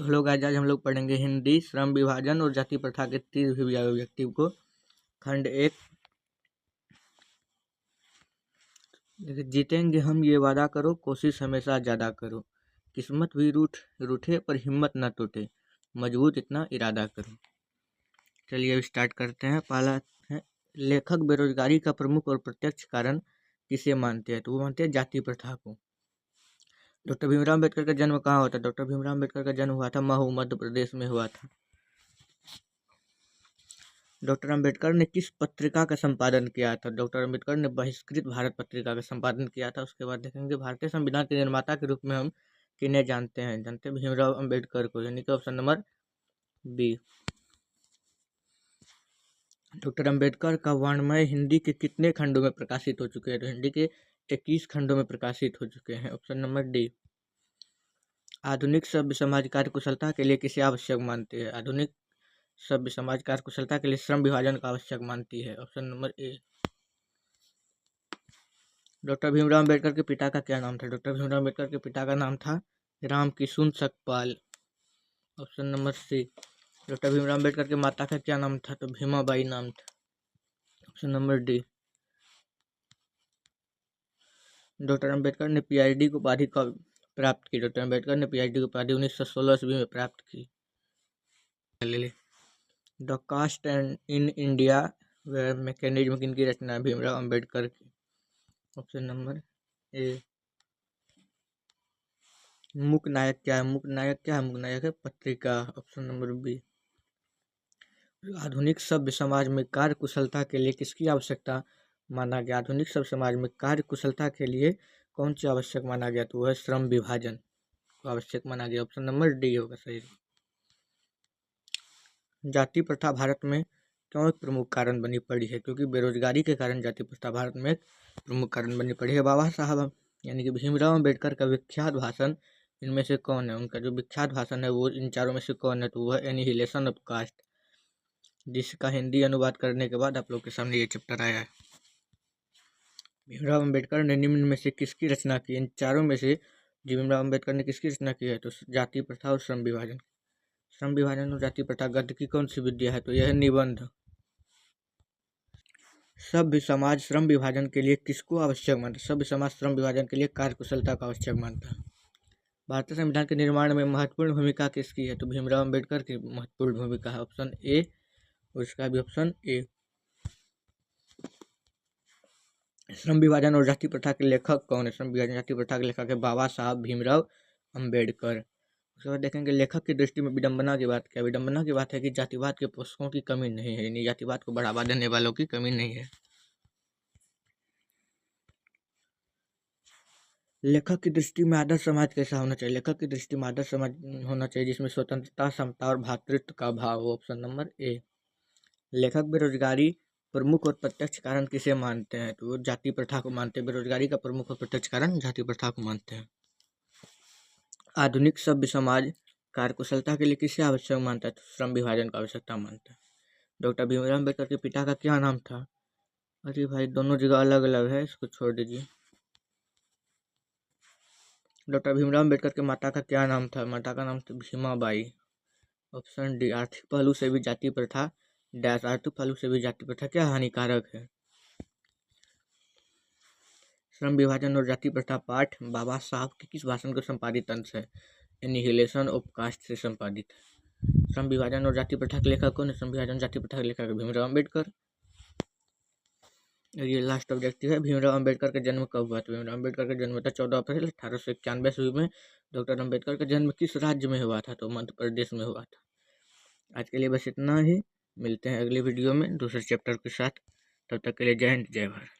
तो लोग आज हम लोग पढ़ेंगे हिंदी, श्रम विभाजन और जाति प्रथा के 30 ऑब्जेक्टिव को। खंड 1। जीतेंगे हम ये वादा करो, कोशिश हमेशा ज़्यादा करो, किस्मत भी रूठे पर हिम्मत न टूटे, मजबूत इतना इरादा करो। चलिए अब स्टार्ट करते हैं। पहला है, लेखक बेरोजगारी का प्रमुख और प्रत्यक्ष कारण किसे मानते हैं? तो वो मानते हैं जाति प्रथा को। डॉक्टर भीमराव अम्बेडकर का जन्म कहाँ हुआ था? डॉक्टर भीमराव अम्बेडकर का जन्म हुआ था महू, मध्य प्रदेश में हुआ था। डॉक्टर अम्बेडकर ने किस पत्रिका का संपादन किया था? डॉक्टर अम्बेडकर ने बहिष्कृत भारत पत्रिका का संपादन किया था। उसके बाद देखेंगे भारतीय संविधान के निर्माता के रूप में हम किन्हें जानते हैं? जानते हैं भीमराव अम्बेडकर को, यानी कि option number B. Doctor Ambedkar का वर्णमय हिंदी के कितने खंडों में प्रकाशित हो चुके हैं? तो हिंदी के 21 खंडों में प्रकाशित हो चुके हैं। Option number D. आधुनिक सभ्य समाज कार्य कुशलता के लिए किसे आवश्यक मानते हैं? आधुनिक सभ्य समाज कार्य कुशलता के लिए श्रम विभाजन का आवश्यक मानती है। ऑप्शन नंबर ए। डॉक्टर भीमराव अम्बेडकर के पिता का क्या नाम था? डॉक्टर भीमराव अम्बेडकर के पिता का नाम था Ram Kishun Sakpal. Option number C. Doctor Bhimrao Ambedkar के माता का क्या नाम था? तो भीमाबाई नाम था। Option number D. Doctor Ambedkar ने पीएचडी की उपाधि कब प्राप्त की? डॉक्टर अम्बेडकर ने पीएचडी की उपाधि 1916 ईस्वी में प्राप्त की। The caste and in India mechanism किनकी रचना है? भीमराव अम्बेडकर की। Option number A. Mook Nayak क्या है? मूक नायक क्या है? मूक नायक है पत्रिका। Option number B. आधुनिक सभ्य समाज में कार्य कुशलता के लिए किसकी आवश्यकता माना गया? आधुनिक सभ्य समाज में कार्य कुशलता के लिए कौन सी आवश्यक माना गया? तो वह श्रम विभाजन को आवश्यक माना गया। ऑप्शन नंबर डी होगा सही। जाति प्रथा भारत में क्यों एक प्रमुख कारण बनी पड़ी है? क्योंकि बेरोजगारी के कारण जाति प्रथा भारत में एक प्रमुख कारण बनी पड़ी है। बाबा साहब यानी कि भीमराव अम्बेडकर का विख्यात भाषण इनमें से कौन है? उनका जो विख्यात भाषण है वो इन चारों में से कौन है? तो वह एनिहिलेशन ऑफ कास्ट, जिसका हिंदी अनुवाद करने के बाद आप लोग के सामने ये चैप्टर आया है। भीमराव अम्बेडकर ने निम्न में से किसकी रचना की? इन चारों में से भीमराव अम्बेडकर ने किसकी रचना की है? तो जाति प्रथा और श्रम विभाजन। श्रम विभाजन और जाति प्रथा गद्य की कौन सी विद्या है? तो यह है निबंध। सभ्य समाज श्रम विभाजन के लिए किसको आवश्यक मानता है? सभ्य समाज श्रम विभाजन के लिए कार्य कुशलता का आवश्यक मानता है। भारतीय संविधान के निर्माण में महत्वपूर्ण भूमिका किसकी है? तो भीमराव अम्बेडकर की महत्वपूर्ण भूमिका है। ऑप्शन ए और इसका भी ऑप्शन ए। श्रम विभाजन और जाति प्रथा के लेखक कौन है? श्रम विभाजन जाति प्रथा के लेखक है बाबा साहब भीमराव अम्बेडकर। उसके बाद देखेंगे लेखक की दृष्टि में विडंबना की बात क्या है? विडंबना की बात है कि जातिवाद के पोषकों की कमी नहीं है, यानी जातिवाद को बढ़ावा देने वालों की कमी नहीं है। लेखक की दृष्टि में आदर्श समाज कैसा होना चाहिए? लेखक की दृष्टि में आदर्श समाज होना चाहिए जिसमें स्वतंत्रता, समता और भ्रातृत्व का भाव हो। ऑप्शन नंबर ए। लेखक बेरोजगारी प्रमुख और प्रत्यक्ष कारण किसे मानते हैं? तो वो जाति प्रथा को मानते हैं। बेरोजगारी का प्रमुख और प्रत्यक्ष कारण जाति प्रथा को मानते हैं। आधुनिक सभ्य समाज कार्य कुशलता के लिए किसे आवश्यक मानता है? तो श्रम विभाजन का आवश्यकता मानता है। डॉक्टर भीमराव अम्बेडकर के पिता का क्या नाम था? अरे भाई दोनों जगह अलग अलग है, इसको छोड़ दीजिए। डॉक्टर भीमराव अम्बेडकर के माता का क्या नाम था? माता का नाम था भीमाबाई। Option D. आर्थिक पहलू से भी जाति प्रथा डैश आर्थिक पहलू से भी जाति प्रथा क्या हानिकारक है? श्रम विभाजन और जाति प्रथा पाठ बाबा साहब के किस भाषण को संपादित अंश है? एनिहिलेशन ऑफ कास्ट से संपादित है। श्रम विभाजन और जाति प्रथा के लेखक कौन है? श्रम विभाजन जाति प्रथा के लेखक भीमराव अम्बेडकर। ये लास्ट ऑब्जेक्टिव है, भीमराव अम्बेडकर का जन्म कब हुआ? तो भीमराव अम्बेडकर का जन्म था 14 अप्रैल 1891 ईस्वी में। डॉक्टर अम्बेडकर का जन्म किस राज्य में हुआ था? तो मध्य प्रदेश में हुआ था। आज के लिए बस इतना ही, मिलते हैं अगले वीडियो में दूसरे चैप्टर के साथ। तब तक के लिए जय हिंद जय भारत।